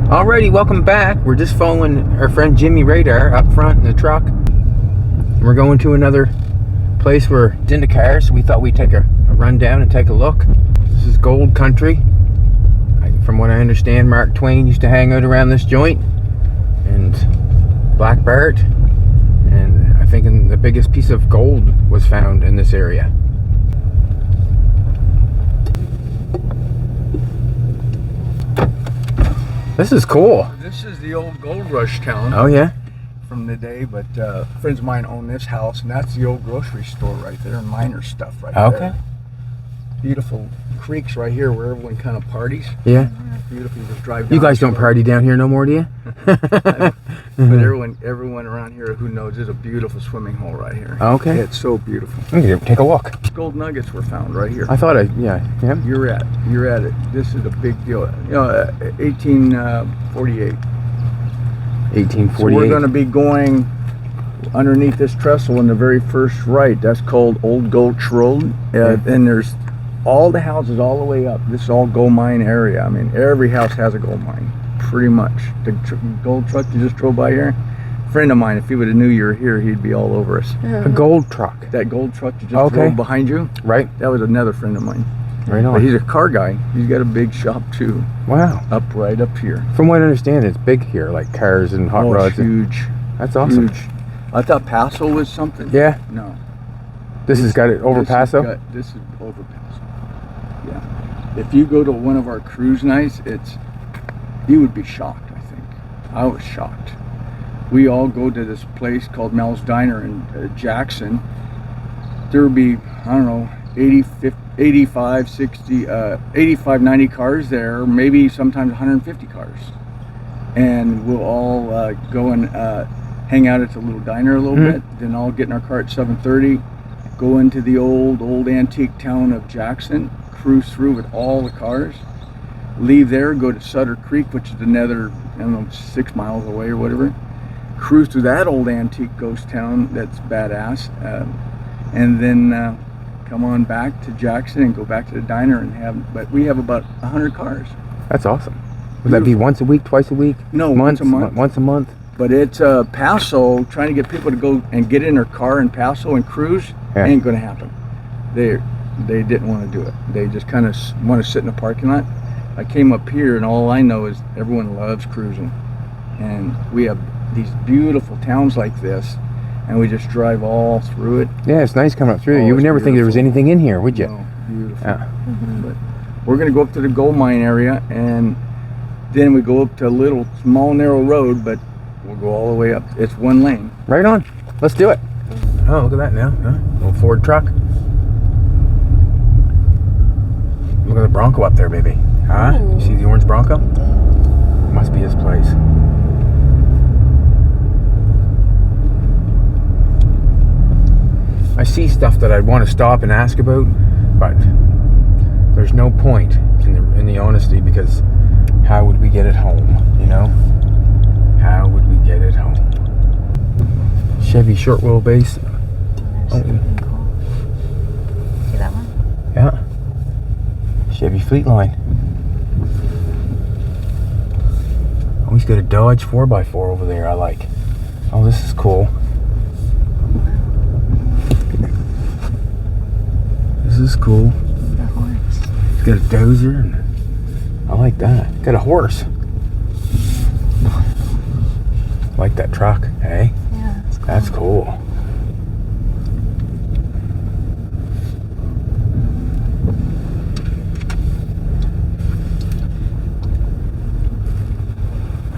Alrighty, welcome back. We're just following our friend Jimmy Rader up front in the truck. We're going to another place where it's in the car, so we thought we'd take a run down and take a look. This is gold country. From what I understand, Mark Twain used to hang out around this joint, and Black Bart, and I think the biggest piece of gold was found in this area. This is cool. This is the old gold rush town. Oh yeah? From the day, but friends of mine own this house, and that's the old grocery store right there, and miner stuff right there. Okay. Beautiful creeks right here where everyone kind of parties. Yeah. Beautiful, you just drive down. You guys don't party down here no more, do you? But everyone around here who knows, there's a beautiful swimming hole right here. Okay. It's so beautiful. Okay, take a look. Gold nuggets were found right here. I thought yeah. You're at it. This is a big deal. 1848. 1848. So we're going to be going underneath this trestle in the very first right. That's called Old Gulch Road. And there's all the houses all the way up. This is all gold mine area. I mean, every house has a gold mine, pretty much. The gold truck you just drove by here, a friend of mine, if he would have knew you were here, he'd be all over us. A gold truck. That gold truck you just drove behind you, right? That was another friend of mine. Right on. But he's a car guy. He's got a big shop too. Wow. Right up here. From what I understand, it's big here, like cars and hot rods. Huge. That's awesome. Huge. I thought Paso was something. Yeah. No. This has got it over Paso? This is over Paso. Yeah. If you go to one of our cruise nights, you would be shocked, I think. I was shocked. We all go to this place called Mel's Diner in Jackson. There would be, I don't know, 85, 90 cars there, maybe sometimes 150 cars. And we'll all go and hang out at the little diner a little bit, then all get in our car at 7:30, go into the old antique town of Jackson, cruise through with all the cars, leave there, go to Sutter Creek, which is another, I don't know, 6 miles away or whatever, cruise through that old antique ghost town that's badass, and then come on back to Jackson and go back to the diner and but we have about 100 cars. That's awesome. Would that be once a week, twice a week? No, once a month. Once a month? But it's Paso, trying to get people to go and get in their car in Paso and cruise, ain't going to happen. They didn't want to do it. They just kind of want to sit in the parking lot. I came up here and all I know is everyone loves cruising. And we have these beautiful towns like this, and we just drive all through it. Yeah, it's nice coming up through. You would never think there was anything in here, would you? No, beautiful. Yeah. But we're going to go up to the gold mine area, and then we go up to a little small narrow road, but we'll go all the way up. It's one lane. Right on. Let's do it. Oh, look at that now. Huh? Little Ford truck. Look at the Bronco up there, baby. Huh? You see the orange Bronco? Must be his place. I see stuff that I'd want to stop and ask about, but there's no point in the honesty, because how would we get it home, you know? How would we get it home? Chevy short wheelbase. Oh. See that one? Yeah. Chevy Fleetline. Oh, he's got a Dodge 4x4 over there I like. Oh, this is cool. This is cool. The horse. He's got a dozer, and I like that. Got a horse. Like that truck, hey? Yeah, that's cool. That's cool.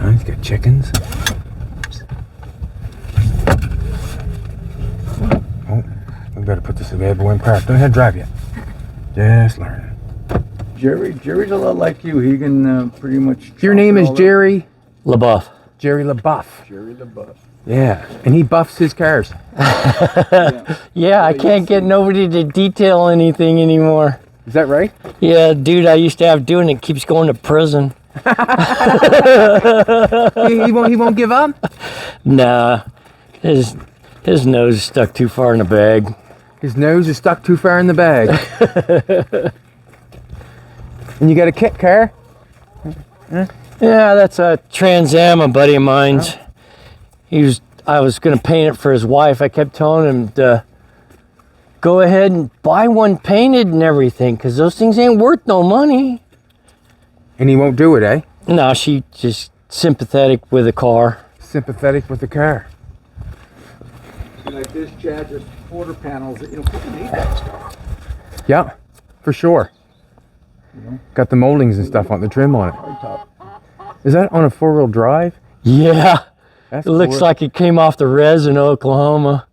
Oh, he's got chickens. Oh, we better put this in bed in park. Don't have to drive yet. Just learning. Jerry's a lot like you. He can pretty much. Your name is Jerry LaBeouf. Jerry LaBeouf. Jerry LaBeouf. Yeah, and he buffs his cars. Yeah, I can't get nobody to detail anything anymore. Is that right? Yeah, dude, I used to have doing it keeps going to prison. he won't give up? Nah, his nose is stuck too far in the bag. His nose is stuck too far in the bag. And you got a kit car? Huh? Yeah, that's a Trans Am, a buddy of mine's. I was gonna paint it for his wife. I kept telling him to go ahead and buy one painted and everything, because those things ain't worth no money. And he won't do it, eh? No, she just sympathetic with the car. Sympathetic with the car. Like this, Chad, just quarter panels. You know, people need that stuff. Yeah, for sure. Got the moldings and stuff on the trim on it. Hardtop. Is that on a 4-wheel drive? Yeah, That's it looks cooler. like it came off the res in Oklahoma.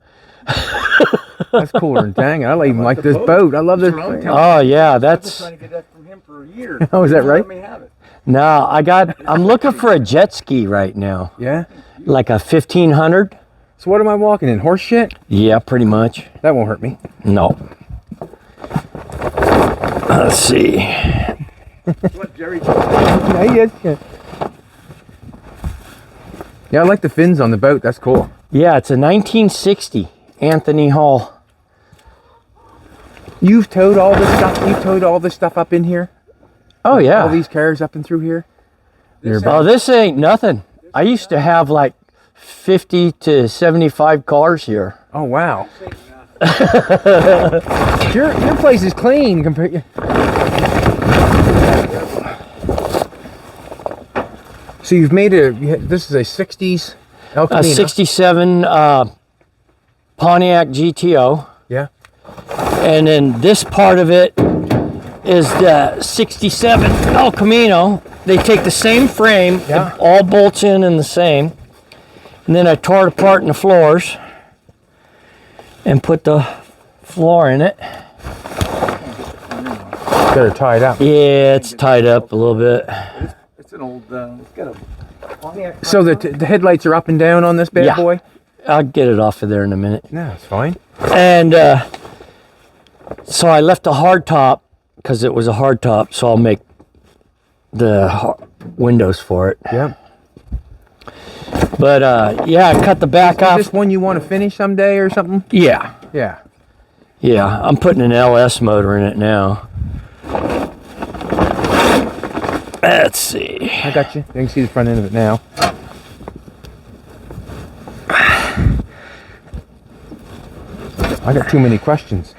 That's cooler than dang. I even like this boat. I love this. Oh yeah, I've been that's trying to get that from him for a year. Oh, is that He won't right? Let me have it. no. I'm looking for a jet ski right now, Yeah. like a 1500. So what am I walking in? Horse shit? Yeah, pretty much. That won't hurt me. No. Let's see. What Jerry? Yeah, I like the fins on the boat. That's cool. Yeah, it's a 1960 Anthony Hall. You've towed all this stuff. You towed all this stuff up in here. Oh All yeah. these cars up and through here. Oh, this ain't nothing. I used to have like 50 to 75 cars here. Oh wow. your place is clean compared. So you've made this is a 60s El A Camino. 67 Pontiac GTO. Yeah. And then this part of it is the 67 El Camino. They take the same frame, Yeah. it all bolts in the same. And then I tore it apart in the floors and put the floor in it. Better tie it up. Yeah, it's tied up a little bit. It's an old. It's got a Pontiac. So the headlights are up and down on this bad Yeah. boy? I'll get it off of there in a minute. No, it's fine. And so I left the hard top because it was a hard top, so I'll make the windows for it. Yeah. But yeah, I cut the back Is off. this one you want to finish someday or something? Yeah, Yeah. yeah, I'm putting an LS motor in it now. Let's see. I got you. You can see the front end of it now. I got too many questions.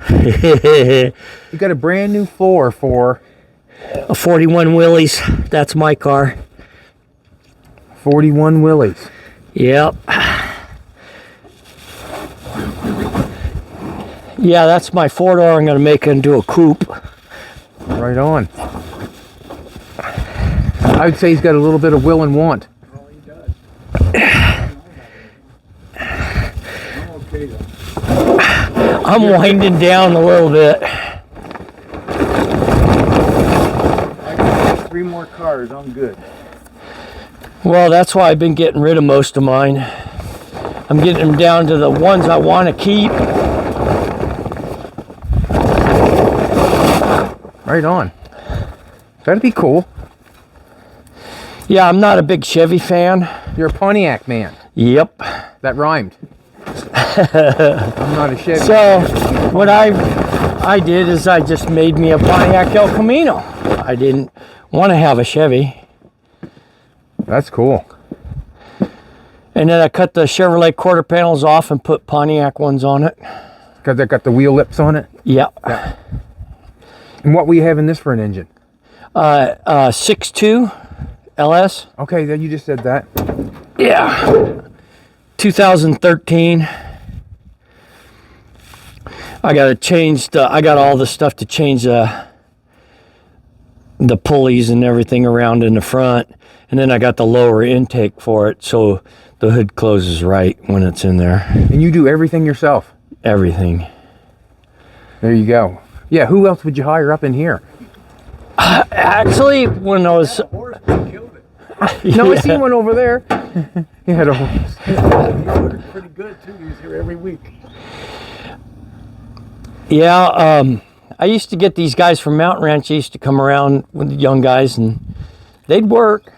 You got a brand new floor for A 41 Willies, that's my car. 41 Willies. Yep. Yeah, that's my 4-door. I'm going to make it into a coupe. Right on. I would say he's got a little bit of will and want. Oh, he does. I'm okay though. I'm winding down a little bit. I got 3 more cars. I'm good. Well, that's why I've been getting rid of most of mine. I'm getting them down to the ones I want to keep. Right on. That'd be cool. Yeah, I'm not a big Chevy fan. You're a Pontiac man. Yep. That rhymed. I'm not a Chevy. So what I did is I just made me a Pontiac El Camino. I didn't want to have a Chevy. That's cool. And then I cut the Chevrolet quarter panels off and put Pontiac ones on it. Because they got the wheel lips on it. Yep. And what were you having this for an engine? 6.2 LS. Okay, then you just said that. Yeah. 2013. I got to change I got all the stuff to change the pulleys and everything around in the front. And then I got the lower intake for it, so the hood closes right when it's in there. And you do everything yourself. Everything. There you go. Yeah, who else would you hire up in here? Actually, when I was... Horse killed it. No, I seen one over there. He had a horse. He ordered pretty good too. He's here every week. Yeah, I used to get these guys from Mountain Ranch. They used to come around with the young guys, and they'd work.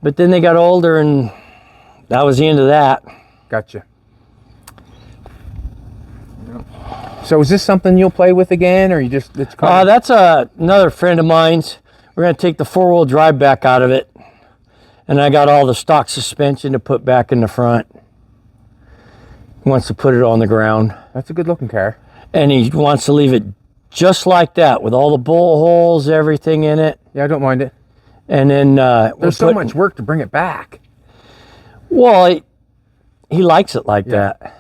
But then they got older, and that was the end of that. Gotcha. So is this something you'll play with again, or you just it's That's another friend of mine's. we're gonna take the 4-wheel drive back out of it, and I got all the stock suspension to put back in the front. He wants to put it on the ground, That's a good looking car. and he wants to leave it just like that with all the bullet holes, everything in it. Yeah, I don't mind it. And then There's so much work to bring it back. Well, he likes it like that.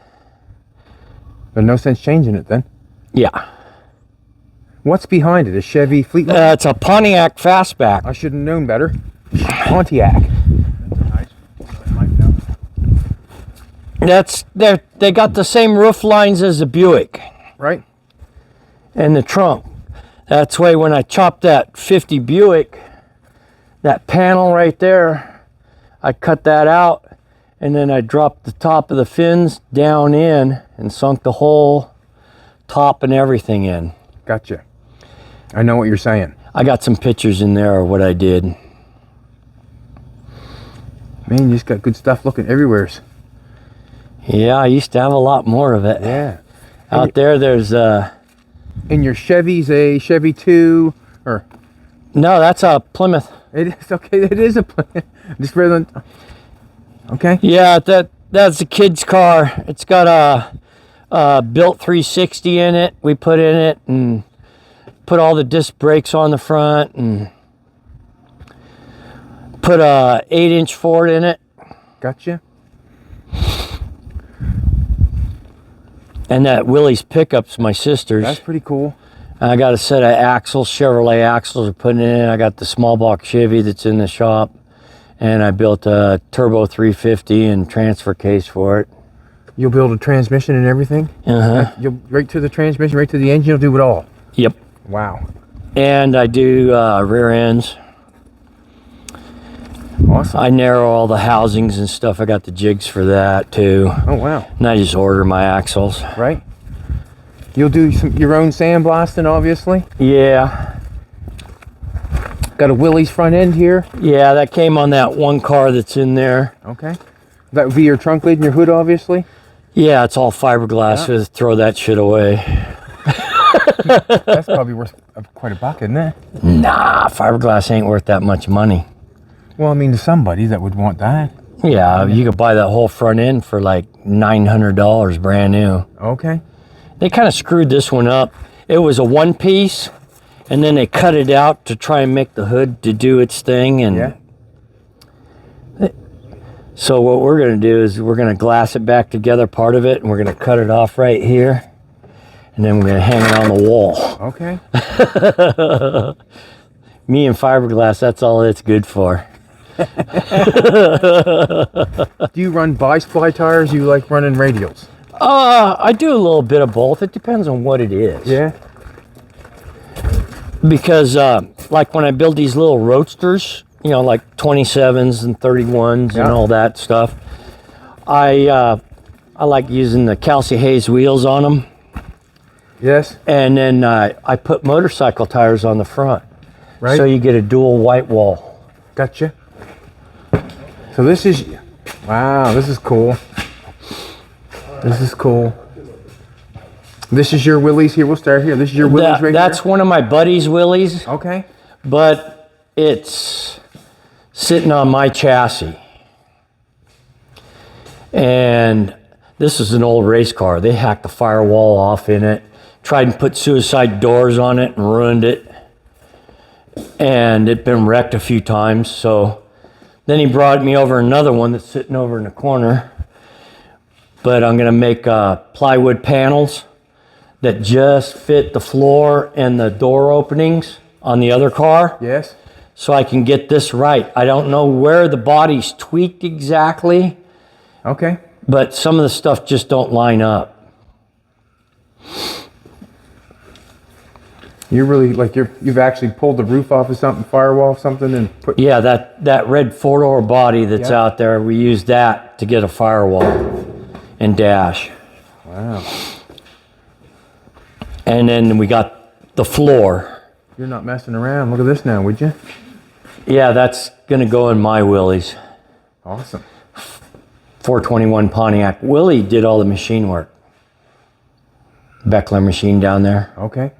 There's no sense changing it then. Yeah. What's behind it? A Chevy Fleetwood? It's a Pontiac Fastback. I should have known better. Pontiac. They got the same roof lines as the Buick Right? and the trunk. That's why when I chopped that 50 Buick, that panel right there, I cut that out, and then I dropped the top of the fins down in and sunk the whole top and everything in. Gotcha. I know what you're saying. I got some pictures in there of what I did. Man, you just got good stuff looking everywhere. Yeah, I used to have a lot more of it. Yeah. Out there's And your Chevy's a Chevy 2 or no, that's a Plymouth. it is okay, it is a just rather than okay. Yeah, that's a kid's car. It's got a built 360 in it. We put in it and put all the disc brakes on the front and put a 8-inch Ford in it. Gotcha. And that Willies pickup's my sister's. That's pretty cool. I got a set of axles, Chevrolet axles are putting in. I got the small block Chevy that's in the shop. And I built a turbo 350 and transfer case for it. You'll build a transmission and everything? Uh-huh. You'll right to the transmission, right to the engine, you'll do it all. Yep. Wow. And I do rear ends. Awesome. I narrow all the housings and stuff. I got the jigs for that too. Oh wow. And I just order my axles. Right? You'll do your own sandblasting, obviously. Yeah. Got a Willies front end here. Yeah, that came on that one car that's in there. Okay. That would be your trunk lid and your hood, obviously. Yeah, it's all fiberglass. Yeah. Just throw that shit away. That's probably worth quite a buck, isn't it? Nah, fiberglass ain't worth that much money. Well, I mean, to somebody that would want that. Yeah, you could buy that whole front end for like $900 brand new. Okay. They kind of screwed this one up. It was a one piece, and then they cut it out to try and make the hood to do its thing. And Yeah. so what we're going to do is we're going to glass it back together, part of it, and we're going to cut it off right here. And then we're going to hang it on the wall. Okay. Me and fiberglass, that's all it's good for. Do you run bi-sply tires? You like running radials? I do a little bit of both. It depends on what it is. Yeah. Because like when I build these little roadsters, you know, like 27s and 31s Yeah. and all that stuff, I like using the Kelsey Hayes wheels on them. Yes. And then I put motorcycle tires on the front. Right. So you get a dual white wall. Gotcha. So this is, wow, this is cool. This is cool. This is your Willies here. We'll start here. This is your Willies right That's here? one of my buddy's Willies, Okay. but it's sitting on my chassis. And this is an old race car. They hacked the firewall off in it, tried and put suicide doors on it and ruined it. And it'd been wrecked a few times. So then he brought me over another one that's sitting over in the corner. But I'm gonna make plywood panels that just fit the floor and the door openings on the other car. Yes. So I can get this right. I don't know where the body's tweaked exactly, Okay. but some of the stuff just don't line up. You're really like you've actually pulled the roof off of something, firewall of something, and put. Yeah, that red 4-door body that's Yeah. out there, we used that to get a firewall and dash. Wow. And then we got the floor. You're not messing around. Look at this now, would you? Yeah, that's gonna go in my Willies. Awesome. 421 Pontiac. Willie did all the machine work. Beckler machine down there. Okay.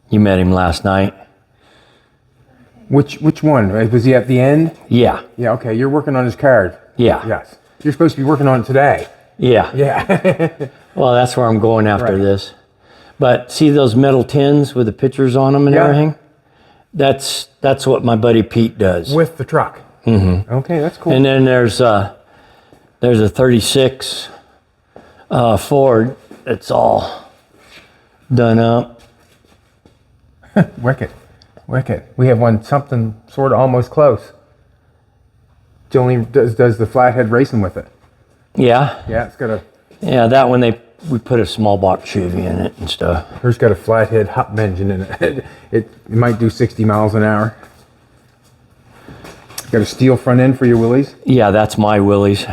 You met him last night. Which one? Was he at the end? Yeah. Yeah, okay. You're working on his card. Yeah. Yes. You're supposed to be working on it today. Yeah. Yeah. Well, that's where I'm going after Right. this. But see those metal tins with the pictures on them and Yeah. everything? That's what my buddy Pete does. With the truck. Mm-hmm. Okay, that's cool. And then there's a 36 Ford. It's all done up. Wicked. We have one something sort of almost close. Jolene does the flathead racing with it. Yeah. Yeah, it's got a. Yeah, that one we put a small box Chevy in it and stuff. Hers got a flathead hub engine in it. It might do 60 miles an hour. Got a steel front end for your Willies. Yeah, that's my Willies.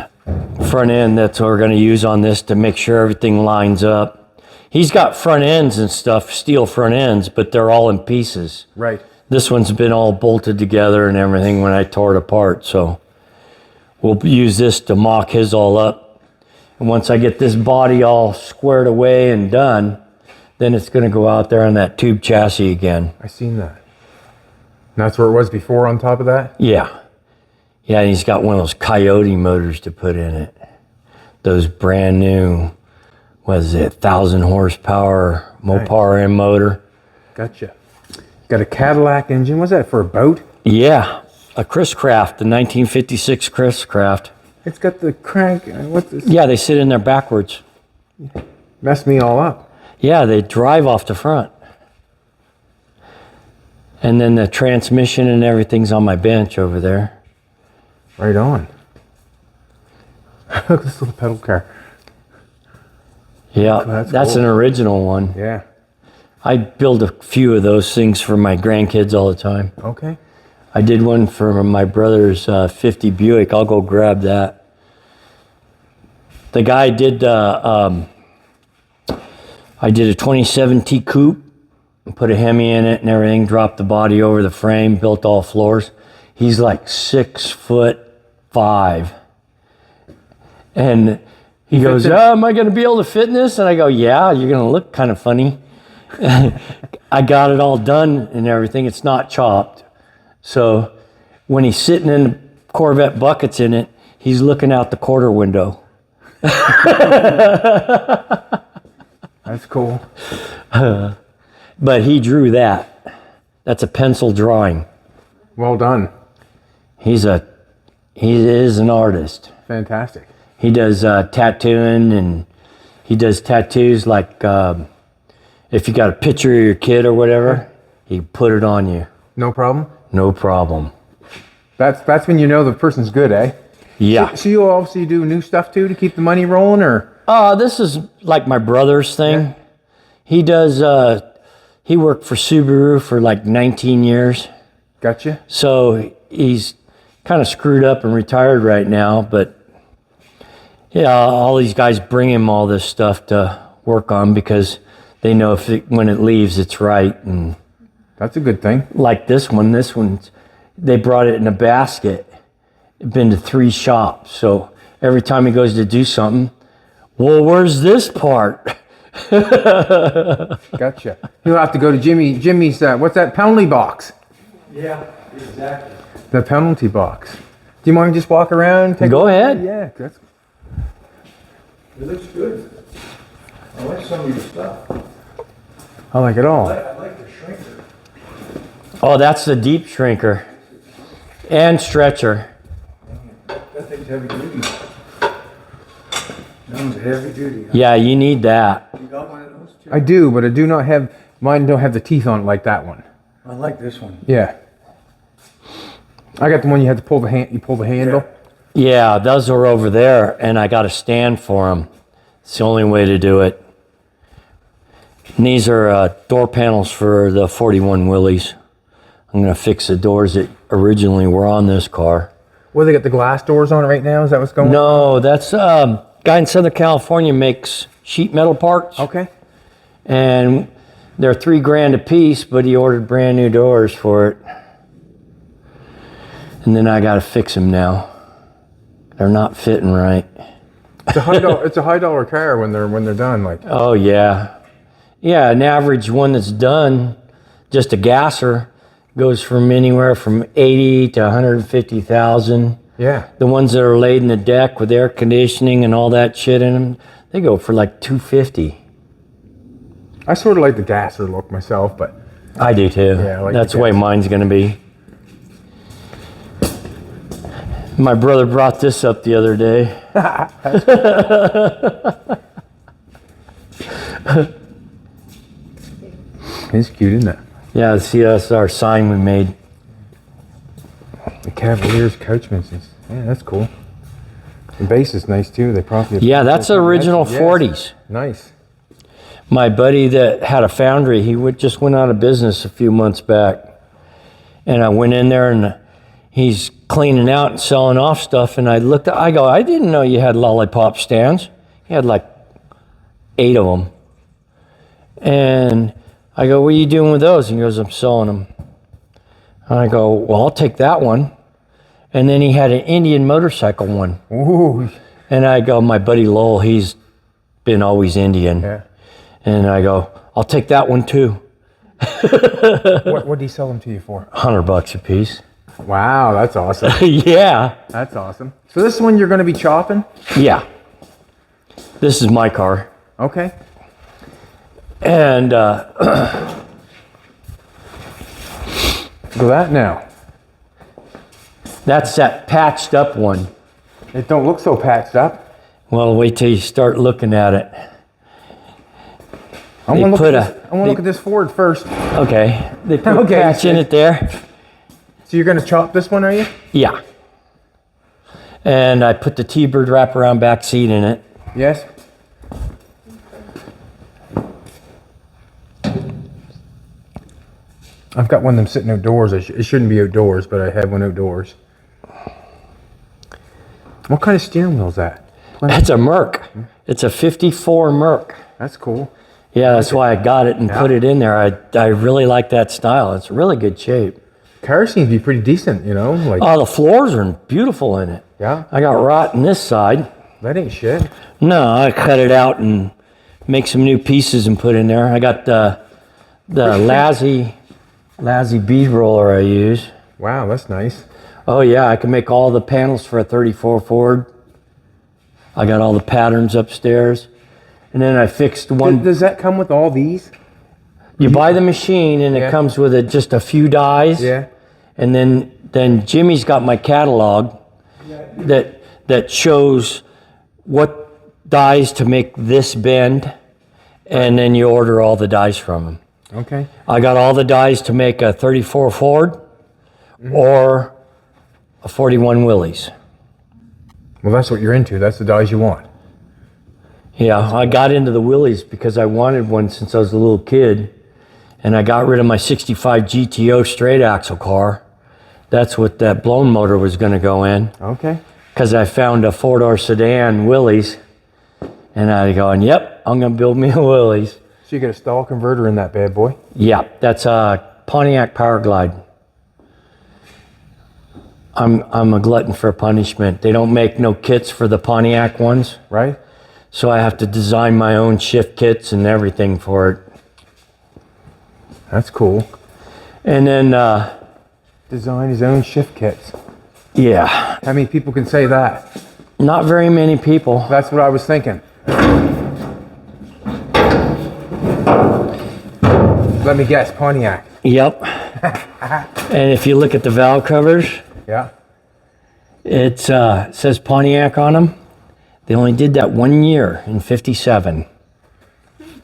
Front end, that's what we're going to use on this to make sure everything lines up. He's got front ends and stuff, steel front ends, but they're all in pieces. Right. This one's been all bolted together and everything when I tore it apart, so we'll use this to mock his all up. And once I get this body all squared away and done, then it's going to go out there on that tube chassis again. I seen that. And that's where it was before on top of that? Yeah. Yeah, and he's got one of those Coyote motors to put in it. Those brand new, what is it, 1,000 horsepower Mopar M motor. Gotcha. Got a Cadillac engine. What's that, for a boat? Yeah, a Chris Craft, the 1956 Chris Craft. It's got the crank. What's this? Yeah, they sit in there backwards. Messed me all up. Yeah, they drive off the front. And then the transmission and everything's on my bench over there. Right on. Look at this little pedal car. Yeah, that's an cool. original one. Yeah. I build a few of those things for my grandkids all the time. Okay. I did one for my brother's 50 Buick. I'll go grab that. The guy did, I did a 2017 coupe, and put a Hemi in it and everything, dropped the body over the frame, built all floors. He's like 6'5". And he goes, am I going to be able to fit in this? And I go, yeah, you're going to look kind of funny. I got it all done and everything. It's not chopped. So when he's sitting in the Corvette buckets in it, he's looking out the quarter window. That's cool. But he drew that. That's a pencil drawing. Well done. He is an artist. Fantastic. He does tattooing, and he does tattoos like if you got a picture of your kid or whatever, he put it on you. No problem? No problem. That's when you know the person's good, eh? Yeah. So you obviously do new stuff too to keep the money rolling, or? This is like my brother's thing. Yeah. He does, he worked for Subaru for like 19 years. Gotcha. So he's kind of screwed up and retired right now, but yeah, all these guys bring him all this stuff to work on because they know when it leaves, it's right. And That's a good thing. like this one's, they brought it in a basket. Been to 3 shops, so every time he goes to do something, well, where's this part? Gotcha. You'll have to go to Jimmy's, what's that, penalty box? Yeah, exactly. The penalty box. Do you mind just walk around? Go ahead. Yeah, that's It looks good. I like some of your stuff. I like it all. I like the shrinker. Oh, that's the deep shrinker and stretcher. That thing's heavy duty. That one's heavy duty. Huh? Yeah, you need that. You got one of those too? I do, but I do not have, mine don't have the teeth on it like that one. I like this one. Yeah. I got the one you had to pull the handle. Yeah, those are over there, and I got a stand for them. It's the only way to do it. And these are door panels for the 41 Willies. I'm going to fix the doors that originally were on this car. Well, they got the glass doors on it right now? Is that what's going on? No, that's guy in Southern California makes sheet metal parts. Okay. And they're $3,000 a piece, but he ordered brand new doors for it. And then I got to fix them now. They're not fitting right. It's a high dollar car when they're done. Like. Oh yeah, yeah. An average one that's done, just a gasser, goes from anywhere from 80 to 150,000. Yeah. The ones that are laid in the deck with air conditioning and all that shit in them, they go for like 250. I sort of like the gasser look myself, but I do too. Yeah, I like that's the the way gas. mine's gonna be. My brother brought this up the other day. it's cute, isn't it? Yeah, see, that's our sign we made. The Cavaliers Coachman's. Yeah, that's cool. The base is nice too. They probably Yeah, that's the original Yes. 40s. Nice. My buddy that had a foundry, he just went out of business a few months back. And I went in there and he's cleaning out and selling off stuff. And I looked, I go, I didn't know you had lollipop stands. He had like 8 of them. And I go, what are you doing with those? And he goes, I'm selling them. And I go, well, I'll take that one. And then he had an Indian motorcycle one. Ooh. And I go, my buddy Lowell, he's been always Indian. Yeah. And I go, I'll take that one too. What did he sell them to you for? $100 a piece. Wow, that's awesome. Yeah. That's awesome. So this one you're going to be chopping? Yeah. This is my car. Okay. And Look at that now. that's that patched up one. It don't look so patched up. Well, wait till you start looking at it. I They want to put look at this Ford first. Okay. They put Okay. a patch in it there. So you're going to chop this one, are you? Yeah. And I put the T-Bird wraparound back seat in it. Yes. I've got one of them sitting outdoors. It shouldn't be outdoors, but I have one outdoors. What kind of steering wheel is that? It's a Merc. It's a 54 Merc. That's cool. Yeah, that's why I got it and put it in there. I really like that style. It's really good shape. Car seems to be pretty decent, you know? Like, Oh, the floors are beautiful in it. yeah, I got rot in this side. that ain't shit. No, I cut it out and make some new pieces and put in there. I got the Lassie bead roller I use. Wow, that's nice. Oh yeah, I can make all the panels for a 34 Ford. I got all the patterns upstairs. And then I fixed one. Does that come with all these? You buy the machine and Yeah. it comes with just a few dies. Yeah. And then Jimmy's got my catalog that shows what dies to make this bend, and then you order all the dies from him. Okay. I got all the dies to make a 34 Ford or a 41 Willies. Well, that's what you're into. That's the dies you want. Yeah, I got into the Willies because I wanted one since I was a little kid, and I got rid of my 65 GTO straight axle car. That's what that blown motor was going to go in. Okay. Because I found a 4-door sedan Willies, and I going, yep, I'm going to build me a Willies. So you got a stall converter in that bad boy? Yeah, that's a Pontiac Power Glide. I'm a glutton for punishment. They don't make no kits for the Pontiac ones, Right? so I have to design my own shift kits and everything for it. That's cool. And then, Design his own shift kits. yeah, How many people can say that? not very many people. That's what I was thinking. Let me guess, Pontiac. Yep. And if you look at the valve covers, Yeah. it says Pontiac on them. They only did that 1 year in '57.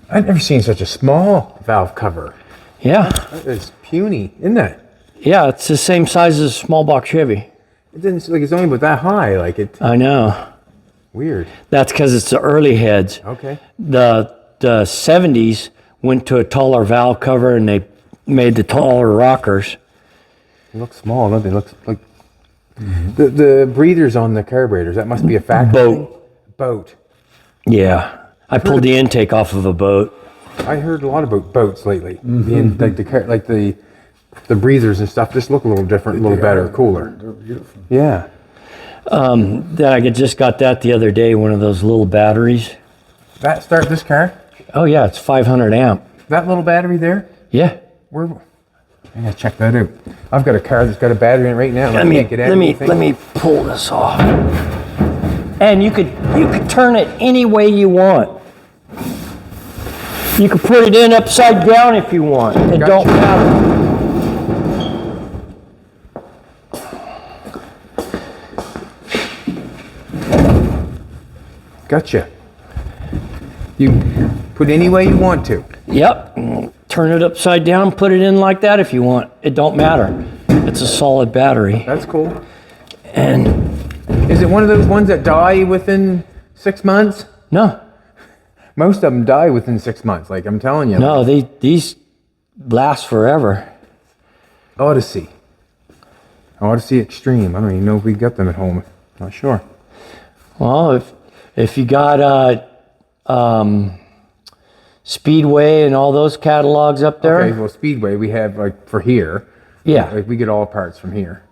I've never seen such a small valve cover. Yeah, That is puny, isn't it? yeah, it's the same size as a small box Chevy. It didn't like it's only but that high. Like it. I know. Weird. That's because it's the early heads. Okay. The 70s went to a taller valve cover and they made the taller rockers. They look small, don't they? Look like the breathers on the carburetors. That must be a factory Boat. thing? Boat. Yeah, I pulled the intake off of a boat. I heard a lot about boats lately. Like the breathers and stuff just look a little different, a little better, cooler. They're beautiful. Yeah. Then I just got that the other day, one of those little batteries. That start this car? Oh yeah, it's 500 amp. That little battery there? Yeah, Where? I gotta check that out. I've got a car that's got a battery in it right now. And I can't get out. Let me pull this off. And you could turn it any way you want. You could put it in upside down if you want. It don't matter. Gotcha. You put any way you want to. Yep. Turn it upside down, put it in like that if you want. It don't matter. It's a solid battery. That's cool. And is it one of those ones that die within 6 months? no. Most of them die within 6 months, like I'm telling you. No, these last forever. Odyssey Extreme. I don't even know if we got them at home. Not sure. Well, if you got Speedway and all those catalogs up there. Okay, well, Speedway we have like for here. Yeah. Like we get all parts from here.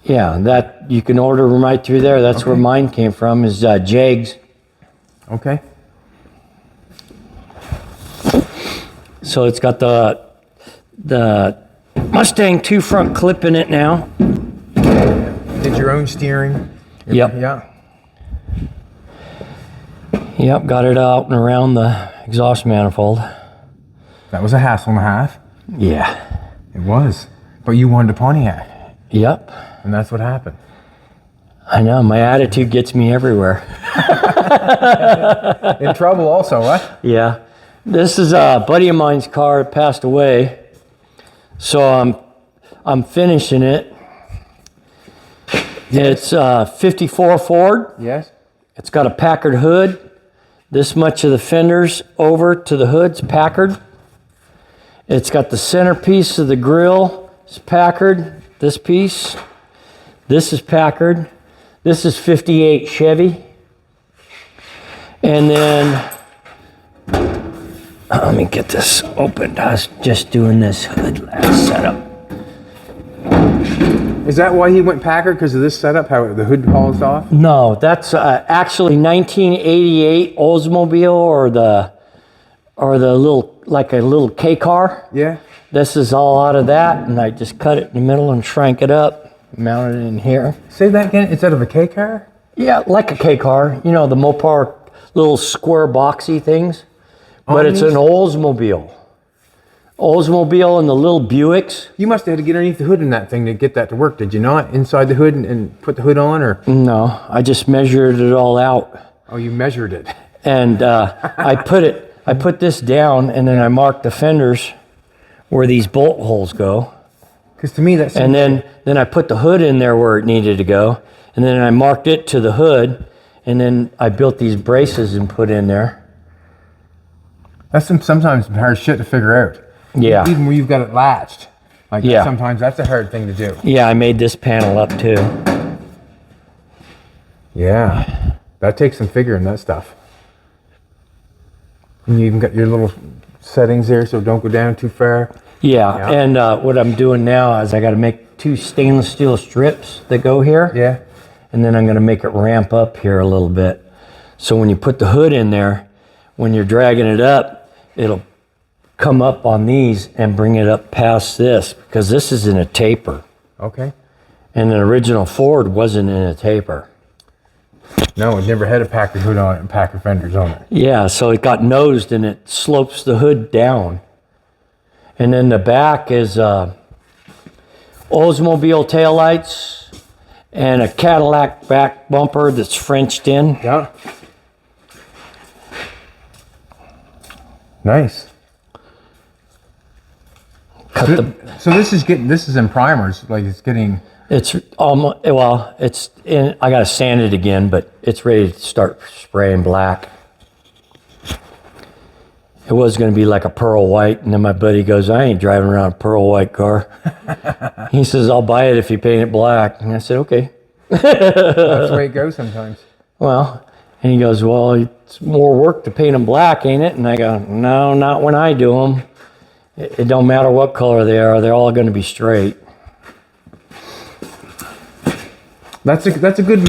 Yeah, that you can order them right through there. That's where mine came from, is Jags. Okay. So it's got the Mustang 2 front clip in it now. Did your own steering? Yep. Yeah. Yep, got it out and around the exhaust manifold. That was a hassle and a half. Yeah. It was. But you wanted a Pontiac. Yep. And that's what happened. I know, my attitude gets me everywhere. In trouble also, what? Yeah. This is a buddy of mine's car. It passed away. So I'm finishing it. It's 54 Ford. Yes. It's got a Packard hood. This much of the fenders over to the hood's Packard. It's got the centerpiece of the grill. It's Packard. This piece. This is Packard. This is 58 Chevy. And then, let me get this opened. I was just doing this hood last setup. Is that why he went Packard? Because of this setup, how the hood falls off? No, that's actually 1988 Oldsmobile or the little, like a little K car. Yeah. This is all out of that, and I just cut it in the middle and shrank it up, mounted it in here. Say that again. Instead of a K car? Yeah, like a K car. You know, the Mopar little square boxy things. But it's an Oldsmobile. Oldsmobile and the little Buicks. You must have had to get underneath the hood in that thing to get that to work, did you not? Inside the hood and put the hood on, or? No, I just measured it all out. Oh, you measured it. And I put this down, and then I marked the fenders where these bolt holes go. Because to me that's. And then I put the hood in there where it needed to go, and then I marked it to the hood, and then I built these braces and put in there. That's sometimes hard shit to figure out. Yeah. Even where you've got it latched. Like Yeah. sometimes that's a hard thing to do. Yeah, I made this panel up too. Yeah. That takes some figuring, that stuff. And you even got your little settings there so don't go down too far. Yeah, and what I'm doing now is I got to make 2 stainless steel strips that go here. Yeah. And then I'm going to make it ramp up here a little bit. So when you put the hood in there, when you're dragging it up, it'll come up on these and bring it up past this, because this is in a taper. Okay. And an original Ford wasn't in a taper. No, it never had a Packard hood on it and Packard fenders on it. Yeah, so it got nosed and it slopes the hood down. And then the back is Oldsmobile taillights and a Cadillac back bumper that's Frenched in. Yeah. Nice. So this is in primers, like it's getting. It's almost, well, it's in, I gotta sand it again, but it's ready to start spraying black. It was gonna be like a pearl white, and then my buddy goes, I ain't driving around a pearl white car. He says, I'll buy it if you paint it black. And I said, okay. That's the way it goes sometimes. Well, and he goes, well, it's more work to paint them black, ain't it? And I go, no, not when I do them. It don't matter what color they are, they're all gonna be straight. That's a good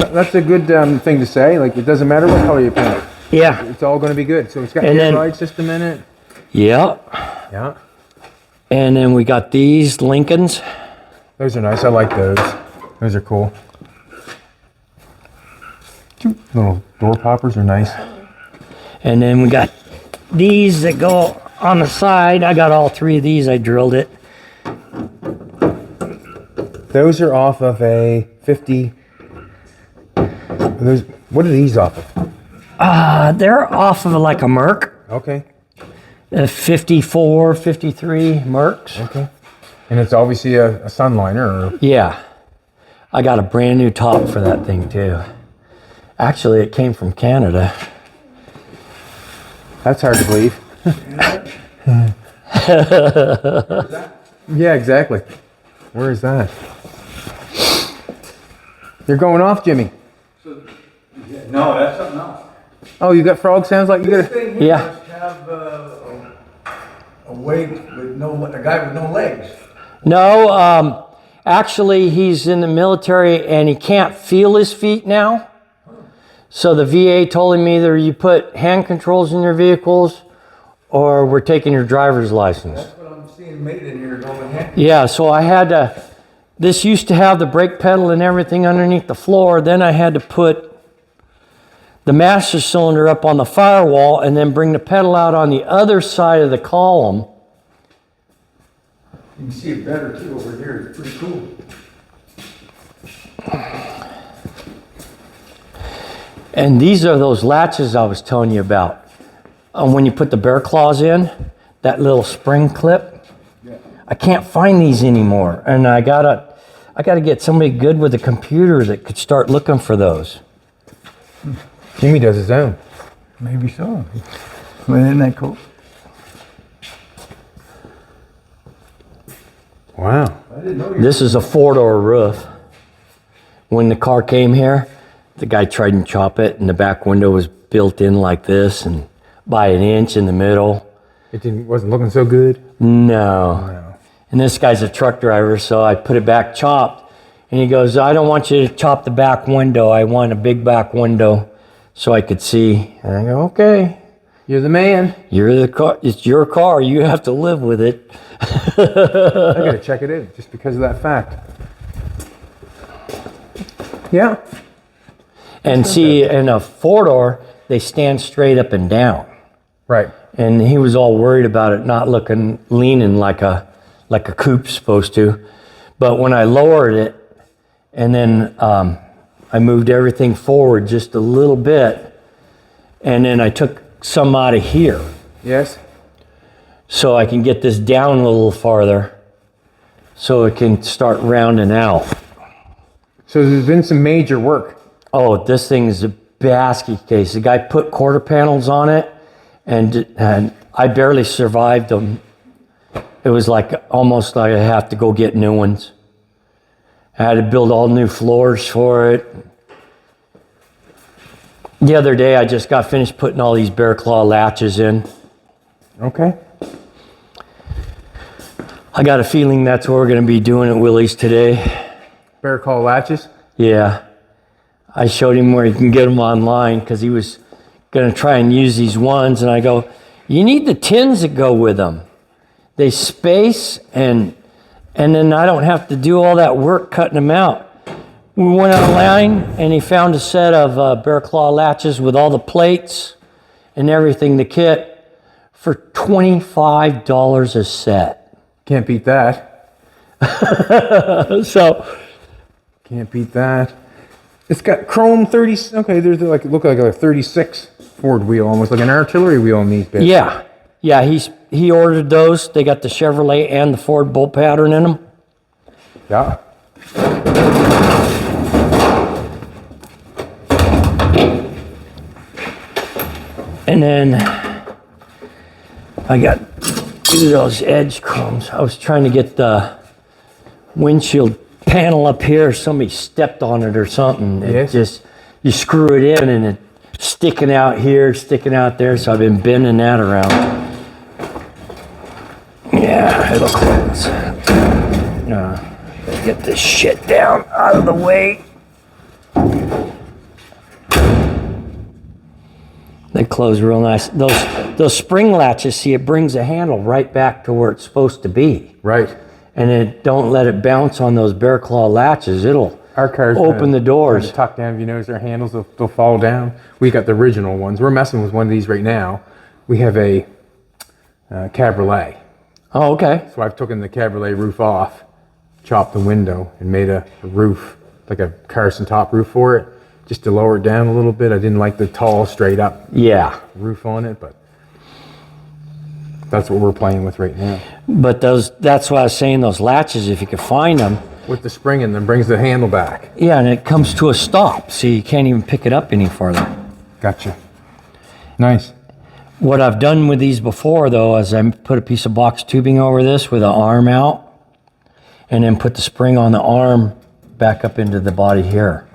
thing to say. Like, it doesn't matter what color you paint it. Yeah. It's all going to be good. So it's got And air then- slide system in it. Yeah. Yeah. And then we got these Lincolns. Those are nice. I like those. Those are cool. Little door poppers are nice. And then we got these that go on the side. I got all 3 of these. I drilled it. Those are off of a 50. Those, what are these off of? They're off of like a Merc. Okay. A 54, 53 Mercs. Okay. And it's obviously a Sunliner. Or... Yeah. I got a brand new top for that thing too. Actually, it came from Canada. That's hard to believe. Yeah, exactly. Where is that? You're going off, Jimmy. No, that's something else. Oh, you got frog sounds like you got This a... thing here Yeah. must have a weight with a guy with no legs. No, actually, he's in the military and he can't feel his feet now. So the VA told him either you put hand controls in your vehicles or we're taking your driver's license. That's what I'm seeing made in here. Going hand. Yeah, so I had to, this used to have the brake pedal and everything underneath the floor. Then I had to put the master cylinder up on the firewall and then bring the pedal out on the other side of the column. You can see it better too over here. It's pretty cool. And these are those latches I was telling you about. When you put the bear claws in, that little spring clip. Yeah. I can't find these anymore. And I gotta get somebody good with a computer that could start looking for those. Jimmy does his own. Maybe so. Well, isn't that cool? Wow. I didn't know you. This is a 4-door roof. When the car came here, the guy tried and chop it and the back window was built in like this and by an inch in the middle. It wasn't looking so good. No. And this guy's a truck driver, so I put it back chopped. And he goes, I don't want you to chop the back window. I want a big back window so I could see. And I go, okay. You're the man. You're the car. It's your car. You have to live with it. I gotta check it in just because of that fact. Yeah. And see, in a 4-door, they stand straight up and down. Right. And he was all worried about it not leaning like a coupe's supposed to. But when I lowered it, and then I moved everything forward just a little bit, and then I took some out of here Yes. so I can get this down a little farther so it can start rounding out. So there's been some major work. Oh, this thing is a basket case. The guy put quarter panels on it, and I barely survived them. It was like almost like I have to go get new ones. I had to build all new floors for it. The other day, I just got finished putting all these bear claw latches in. Okay. I got a feeling that's what we're going to be doing at Willies today. Bear call latches. Yeah. I showed him where you can get them online because he was going to try and use these ones. And I go, you need the tins that go with them. They space and then I don't have to do all that work cutting them out. We went online and he found a set of bear claw latches with all the plates and everything, the kit, for $25 a set. Can't beat that. So, Can't beat that. It's got chrome 30. Okay, there's like look like a 36 Ford wheel, almost like an artillery wheel on these bits. yeah. Yeah, he ordered those. They got the Chevrolet and the Ford bolt pattern in them. Yeah. And then I got those edge chromes. I was trying to get the windshield panel up here. Somebody stepped on it or something. It Yes. just, you screw it in and it's sticking out here, sticking out there. So I've been bending that around. Yeah, it'll close. Get this shit down out of the way. They close real nice. Those those spring latches, see, it brings the handle right back to where it's supposed to be. Right. And it don't let it bounce on those bear claw latches. It'll Our cars open the doors. tuck down. If you notice, their handles they'll fall down. We got the original ones. We're messing with one of these right now. We have a cabriolet. Oh, okay. So I've taken the cabriolet roof off, chopped the window, and made a roof, like a Carson top roof for it, just to lower it down a little bit. I didn't like the tall, straight up Yeah. roof on it, but that's what we're playing with right now. But that's why I was saying those latches, if you could find them. With the spring in them, brings the handle back. Yeah, and it comes to a stop, so you can't even pick it up any farther. Gotcha. Nice. What I've done with these before, though, is I put a piece of box tubing over this with an arm out, and then put the spring on the arm back up into the body here.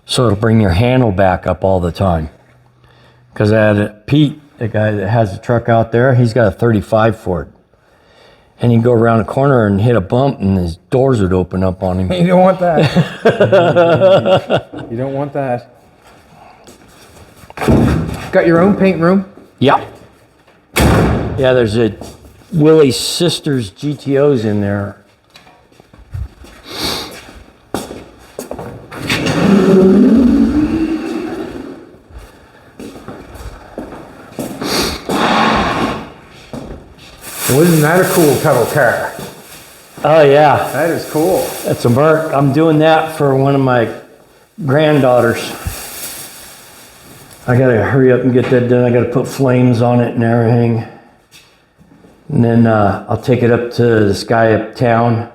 So it'll bring your handle back up all the time. Because I had Pete, the guy that has the truck out there, he's got a 35 Ford. And he'd go around a corner and hit a bump, and his doors would open up on him. You don't want that. You don't want that. Got your own paint room? Yeah. Yeah, there's a Willies Sisters GTOs in there. Wasn't that a cool pedal car? Oh yeah, That is cool. that's a Bart. I'm doing that for one of my granddaughters. I gotta hurry up and get that done. I gotta put flames on it and everything. And then I'll take it up to this guy uptown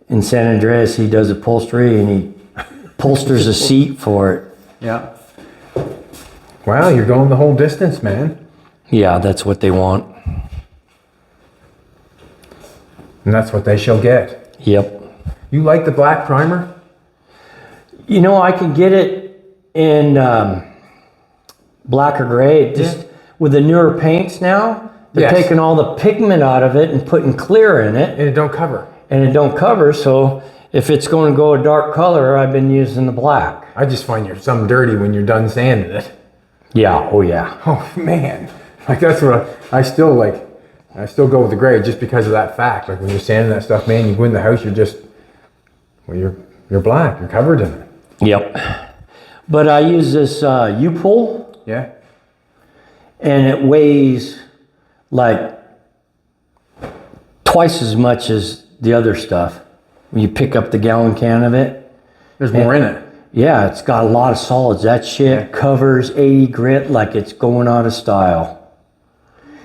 in San Andreas. He does upholstery and he upholsters a seat for it. Yeah. Wow, you're going the whole distance, man. Yeah, that's what they want. And that's what they shall get. Yep. You like the black primer? You know, I can get it in black or gray. Just with the newer paints now, they're Yes. taking all the pigment out of it and putting clear in it, And it don't cover. and it don't cover. So if it's going to go a dark color, I've been using the black. I just find you're some dirty when you're done sanding it. Yeah. Oh yeah. Oh man, like that's what I still like. I still go with the gray just because of that fact. Like when you're sanding that stuff, man, you go in the house, you're just, well, you're black. You're covered in it. Yep. But I use this U-pull, Yeah. and it weighs like twice as much as the other stuff. When you pick up the gallon can of it. There's more in it. Yeah, it's got a lot of solids. That shit covers 80 grit like it's going out of style.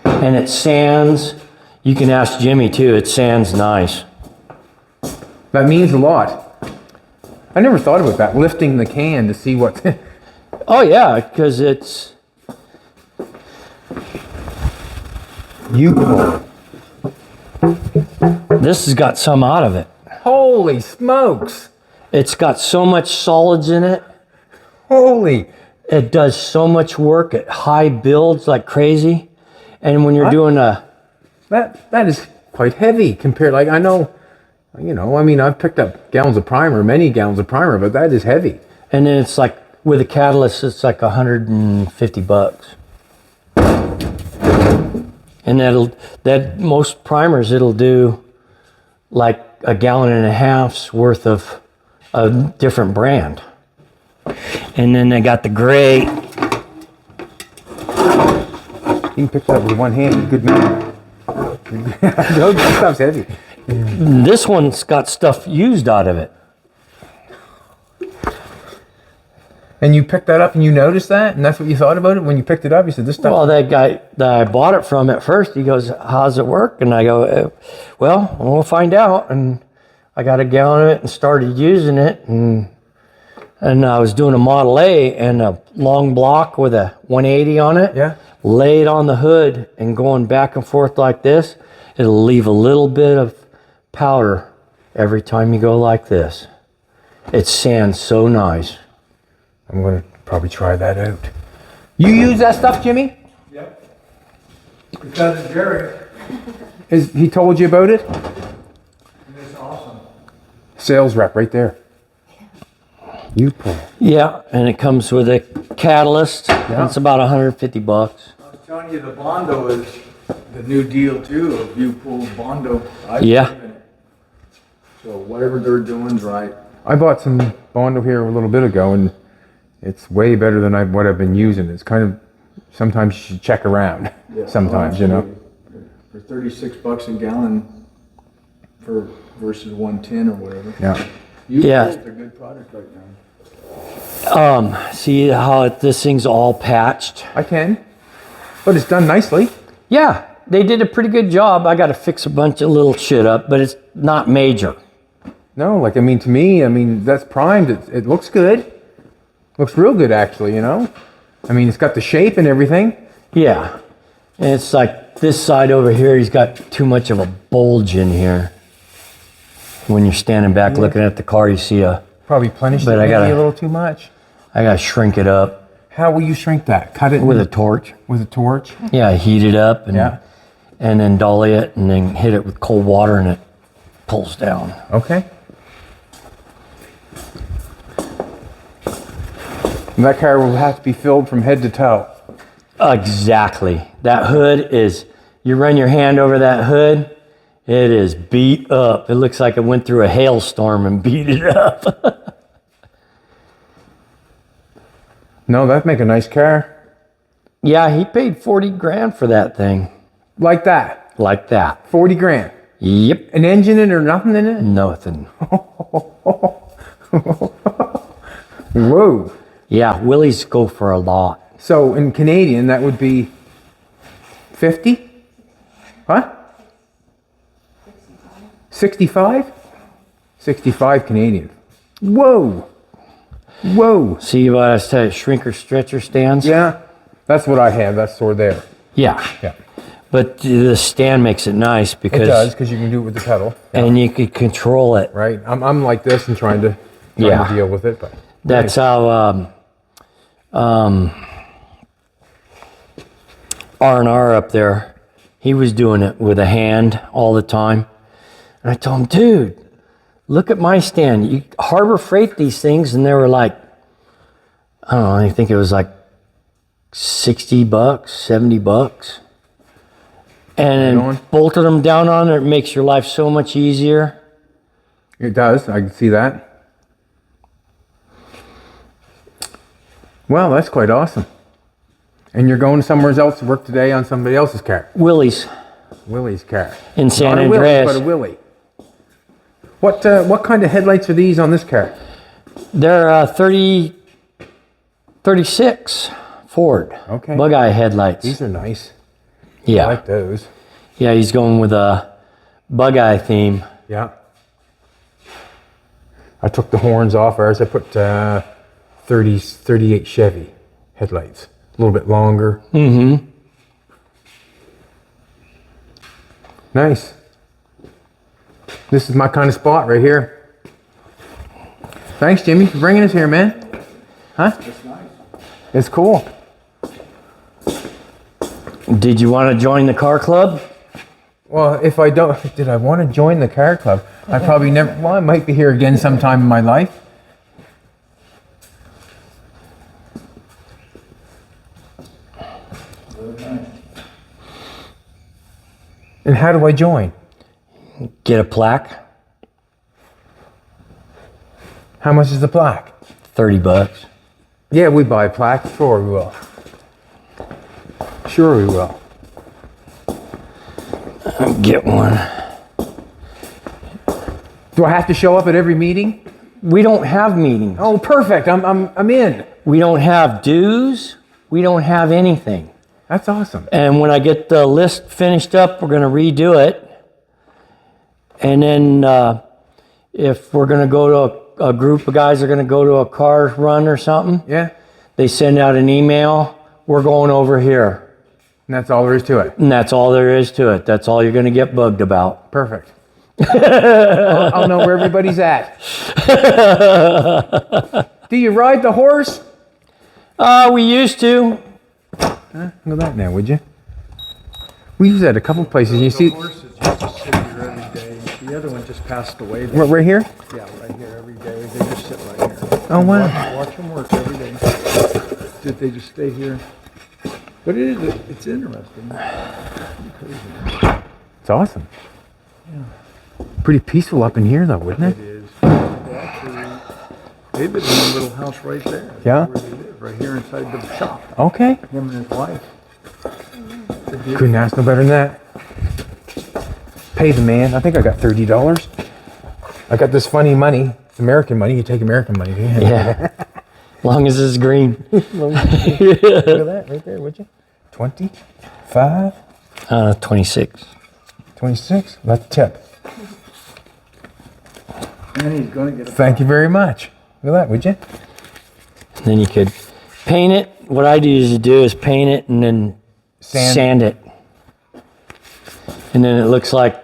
And it sands. You can ask Jimmy too. It sands nice. That means a lot. I never thought about that. Lifting the can to see what. Oh yeah, because it's You pull. this has got some out of it. Holy smokes! It's got so much solids in it. Holy. It does so much work at high builds like crazy. And when you're doing a That is quite heavy compared. Like I know, you know. I mean, I've picked up many gallons of primer, but that is heavy. and then it's like with a catalyst, it's like $150. And that most primers, it'll do like a gallon and a half's worth of a different brand. And then they got the gray. You can pick that up with one hand. You're a good man. That stuff's heavy. This one's got stuff used out of it. And you picked that up and you noticed that, and that's what you thought about it when you picked it up. You said this stuff. Well, that guy that I bought it from at first, he goes, "How's it work?" And I go, "Well, we'll find out." And I got a gallon of it and started using it, and I was doing a Model A and a long block with a 180 on it. Yeah. Lay it on the hood and going back and forth like this, it'll leave a little bit of powder every time you go like this. It sands so nice. I'm gonna probably try that out. You use that stuff, Jimmy? Yep. Because of Jerry. Is he told you about it? It's awesome. Sales rep right there. You pull. Yeah, and it comes with a catalyst. Yeah. It's about $150. I was telling you, the Bondo is the new deal too. If you pull Bondo, I Yeah. believe in it. So whatever they're doing's right. I bought some Bondo here a little bit ago, and it's way better than what I've been using. It's kind of, sometimes you should check around. Sometimes, you know. For $36 a gallon versus 110 or whatever. Yeah. Yeah. It's a good product right now. See how this thing's all patched? I can, but it's done nicely. Yeah, they did a pretty good job. I got to fix a bunch of little shit up, but it's not major. No, like, I mean, to me, I mean, that's primed. It looks good. Looks real good, actually, you know? I mean, it's got the shape and everything. Yeah, and it's like this side over here, he's got too much of a bulge in here. When you're standing back looking at the car, you see Probably plenished But it I maybe gotta- a little too much. I got to shrink it up How will you shrink that? Cut it with a torch. with a torch? Yeah, heat it up and, Yeah. and then dolly it and then hit it with cold water and it pulls down. Okay. And that car will have to be filled from head to toe. Exactly. That hood is, you run your hand over that hood, it is beat up. It looks like it went through a hailstorm and beat it up. No, that'd make a nice car. Yeah, he paid 40 grand for that thing. Like that. Like that. 40 grand. Yep. An engine in it or nothing in it? Nothing. Whoa. Yeah, Willies go for a lot. So in Canadian, that would be 50? What? 65? 65 Canadian. Whoa. Whoa. See what I said, shrinker stretcher stands? Yeah, that's what I have. That's sort of there. Yeah. Yeah. But the stand makes it nice It because, does, because you can do it with the pedal. and you could control it. Right? I'm like this and trying to Yeah. deal with it, but That's how R&R up there, he was doing it with a hand all the time. And I told him, dude, look at my stand. You Harbor Freight these things, and they were like, I don't know, I think it was like $60, $70. And Right on. then bolted them down on it. It makes your life so much easier. it does. I can see that. Well, that's quite awesome. And you're going somewhere else to work today on somebody else's car. Willie's Willie's car. in San Not a Willys, Andreas. but a Willie. What kind of headlights are these on this car? They're 36 Ford. Okay. Bug-eye headlights. These are nice. Yeah. I like those. Yeah, he's going with a bug-eye theme. Yeah. I took the horns off ours. I put 38 Chevy headlights. A little bit longer. Mm-hmm. Nice. This is my kind of spot right here. Thanks, Jimmy, for bringing us here, man. Huh? It's nice. It's cool. Did you want to join the car club? Well, if I don't, did I want to join the car club? I probably never, well, I might be here again sometime in my life. And how do I join? Get a plaque, How much is the plaque? $30. Yeah, we buy a plaque. Sure we will. Sure we will. Get one. Do I have to show up at every meeting? We don't have meetings. Oh, perfect. I'm in. We don't have dues. We don't have anything. That's awesome. And when I get the list finished up, we're going to redo it. And then if we're going to go to a group of guys are going to go to a car run or something, Yeah. they send out an email. We're going over here. And that's all there is to it. And that's all there is to it. That's all you're going to get bugged about. Perfect. I'll know where everybody's at. Do you ride the horse? We used to. Look at that now, would you? We use that a couple places. You see, The horse is used to sit here every day. The other one just passed away. right here? Yeah, right here every day. They just sit right here. Oh, wow. Watch them work every day. Did they just stay here? But it's interesting. It's awesome. Pretty peaceful up in here, though, wouldn't It it? is. Actually, they live in a little house right there. Yeah? Where they live, right here inside the shop. Okay. Him and his wife. Couldn't ask no better than that. Pay the man. I think I got $30. I got this funny money. It's American money. You take American money. Yeah. Long as it's green. Look at that right there, would you? 25, 26. 26. That's tip. And he's going to get a Thank you very much. Look at that, would you? Then you could paint it. What I usually do is paint it and then sand it. And then it looks like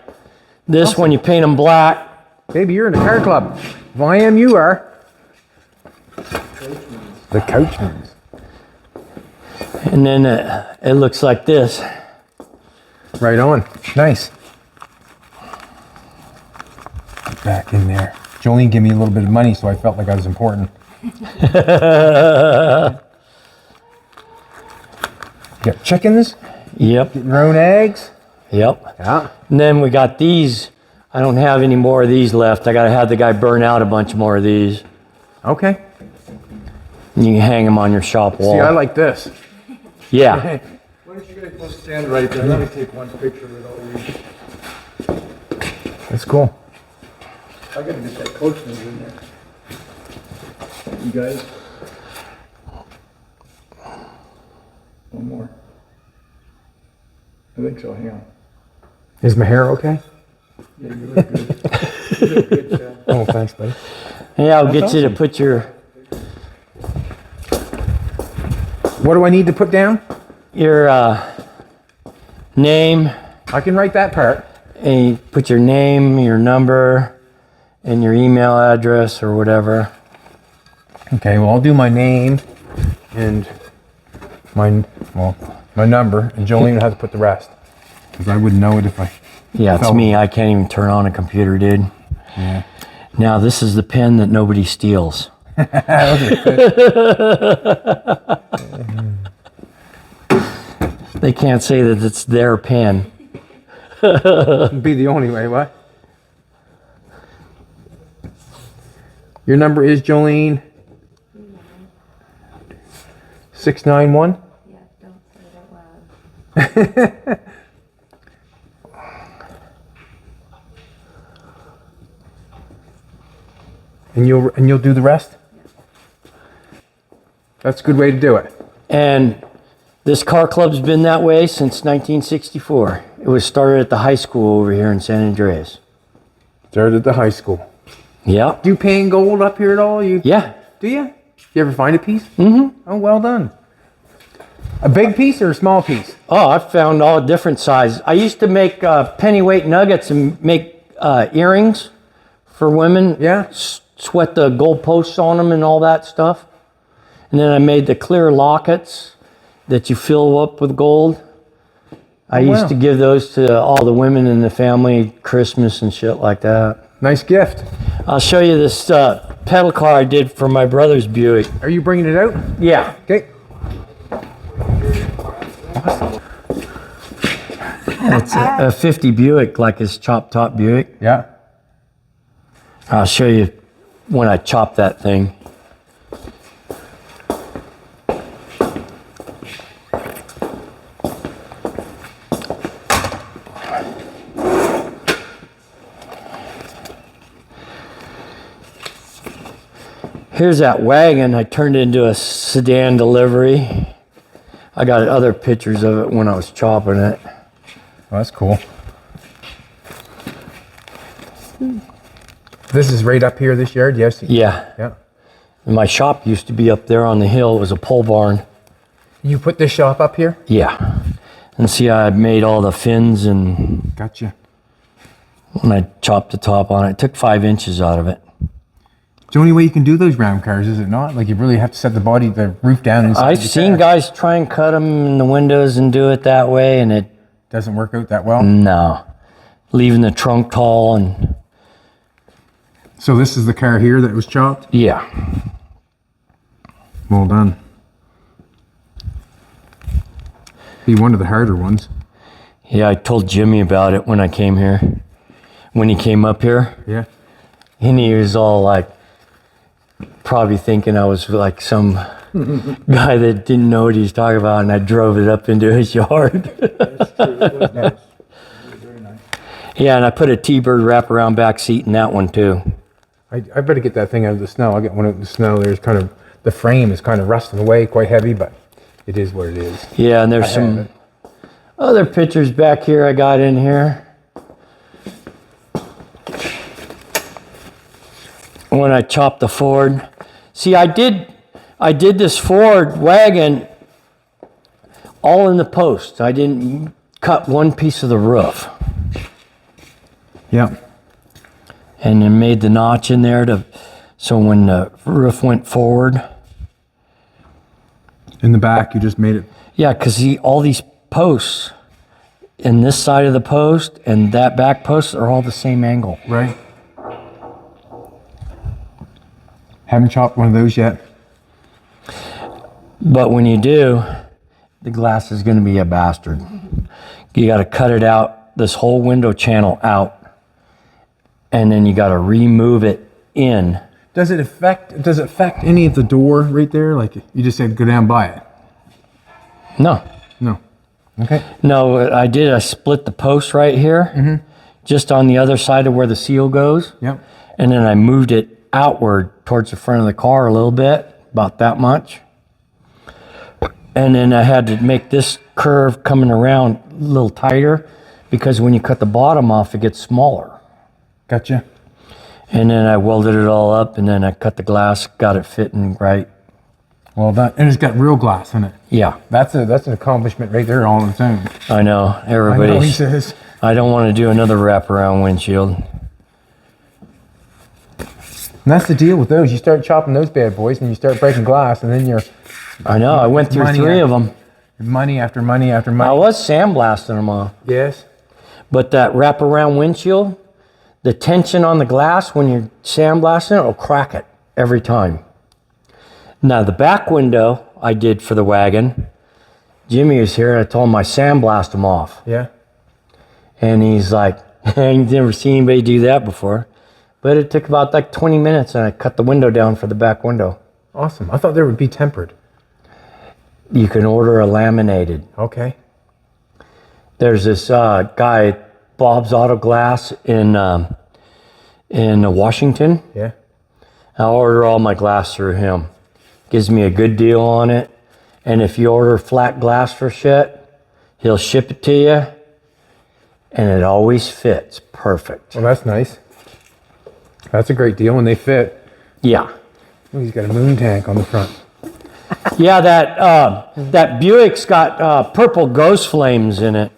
this when you paint them black. Baby, you're in the car club. If I am, you are. The Coachmans. And then it looks like this. Right on. Nice. Get back in there. Jolene gave me a little bit of money, so I felt like I was important. Got chickens. Yep. Get your own eggs. Yep. Yeah. And then we got these. I don't have any more of these left. I got to have the guy burn out a bunch more of these. Okay. And you can hang them on your shop wall. See, I like this. Yeah. Why don't you guys both stand right there? Let me take one picture with all you. That's cool. I gotta get that Coachman in there. You guys? One more. I think so, hang on. Is my hair okay? Yeah, you look good. You look good, Chad. Oh, thanks, buddy. Yeah, I'll That's get you to awesome. put your What do I need to put down? name, I can write that part. and you put your name, your number, and your email address or whatever. Okay, well, I'll do my name and my number, and Jolene will have to put the rest. Because I wouldn't know it if I... Yeah, it's So- me. I can't even turn on a computer, dude. Yeah. Now, this is the pen that nobody steals. They can't say that it's their pen. It'd be the only way, what? Your number is, Jolene? 691? Yeah, don't say it out loud. And you'll do the rest? That's a good way to do it. And this car club's been that way since 1964. It was started at the high school over here in San Andreas. Started at the high school. Yeah. Do you pay in gold up here at all? Yeah. Do you? You ever find a piece? Mm-hmm. Oh, well done. A big piece or a small piece? Oh, I found all different sizes. I used to make pennyweight nuggets and make earrings for women. Yeah. Sweat the gold posts on them and all that stuff. And then I made the clear lockets that you fill up with gold. I used to give those to all the women in the family, Christmas and shit like that. Nice gift. I'll show you this pedal car I did for my brother's Buick. Are you bringing it out? Yeah. Okay. It's a 50 Buick, like his chop top Buick. Yeah. I'll show you when I chop that thing. Here's that wagon. I turned it into a sedan delivery. I got other pictures of it when I was chopping it. Well, that's cool. This is right up here, this yard? Yes. Yeah. Yeah. My shop used to be up there on the hill. It was a pole barn. You put this shop up here? Yeah. And see, I made all the fins, and Gotcha. when I chopped the top on it, it took 5 inches out of it. It's the only way you can do those round cars, is it not? Like, you really have to set the roof down inside I've the seen car. guys try and cut them in the windows and do it that way, and it, Doesn't work out that well. no. Leaving the trunk tall, and So this is the car here that was chopped? yeah. Well done. Be one of the harder ones. Yeah, I told Jimmy about it when I came here. When he came up here. Yeah. And he was all like, probably thinking I was like some guy that didn't know what he was talking about, and I drove it up into his yard. That's true. It was nice. It was very nice. Yeah, and I put a T-bird wraparound back seat in that one too. I better get that thing out of the snow. I'll get one out of the snow. There's kind of, the frame is kind of rusting away, quite heavy, but it is what it is. Yeah, and there's some other pictures back here I got in here. When I chopped the Ford. See, I did this Ford wagon all in the post. I didn't cut one piece of the roof. Yeah. And then made the notch in there so when the roof went forward. In the back, you just made it. Yeah, because all these posts in this side of the post and that back post are all the same angle. Right. Haven't chopped one of those yet. But when you do, the glass is going to be a bastard. You got to cut it out, this whole window channel out, and then you got to remove it in. Does it affect any of the door right there? Like you just said, go down by it. No. No. Okay. No, I split the post right here, just on the other side of where the seal goes. Yep. And then I moved it outward towards the front of the car a little bit, about that much. And then I had to make this curve coming around a little tighter because when you cut the bottom off, it gets smaller. Gotcha. And then I welded it all up, and then I cut the glass, got it fitting right. Well done. And it's got real glass in it. Yeah, That's an accomplishment right there all on its own. I know. I know, he Everybody's. says. I don't want to do another wraparound windshield. And that's the deal with those. You start chopping those bad boys and you start breaking glass, and then you're I know. I went through money 3 of them. money after money after money. I was sandblasting them off. Yes. But that wraparound windshield, the tension on the glass when you're sandblasting it will crack it every time. Now the back window I did for the wagon, Jimmy was here and I told him I sandblast them off. Yeah. And he's like, I've never seen anybody do that before. But it took about like 20 minutes and I cut the window down for the back window. Awesome. I thought they would be tempered. You can order a laminated. Okay. There's this guy, Bob's Auto Glass in Washington. Yeah. I order all my glass through him. Gives me a good deal on it. And if you order flat glass for shit, he'll ship it to you. And it always fits perfect. Well, that's nice. That's a great deal when they fit. Yeah. Oh, he's got a moon tank on the front. Yeah, that Buick's got purple ghost flames in it.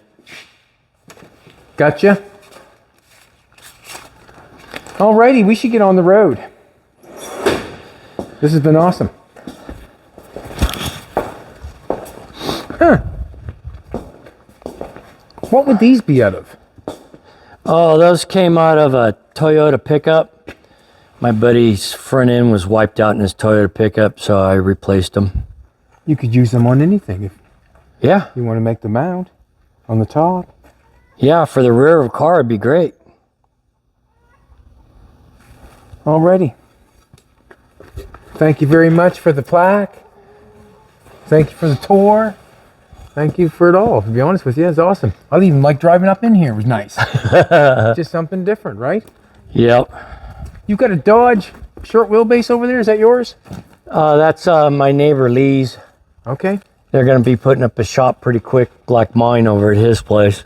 Gotcha. Alrighty, we should get on the road. This has been awesome. Huh. What would these be out of? Oh, those came out of a Toyota pickup. My buddy's front end was wiped out in his Toyota pickup, so I replaced them. You could use them on anything if Yeah, you want to make the mount on the top. yeah, for the rear of a car, it'd be great. Alrighty. Thank you very much for the plaque. Thank you for the tour. Thank you for it all. To be honest with you, it's awesome. I even like driving up in here. It was nice. Just something different, right? Yep. You got a Dodge short wheelbase over there. Is that yours? That's my neighbor Lee's. Okay. They're going to be putting up a shop pretty quick, like mine, over at his place.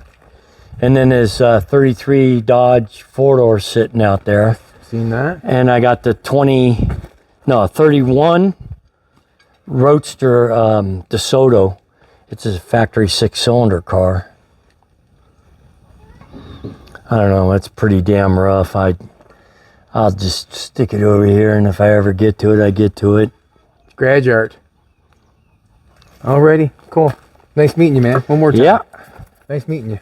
And then there's 33 Dodge 4-door sitting out there. Seen that? And I got the 31 Roadster DeSoto. It's a factory 6-cylinder car. I don't know, it's pretty damn rough. I'll just stick it over here, and if I ever get to it, I get to it. Grad art. Alrighty, cool. Nice meeting you, man. One more time. Yeah. Nice meeting you.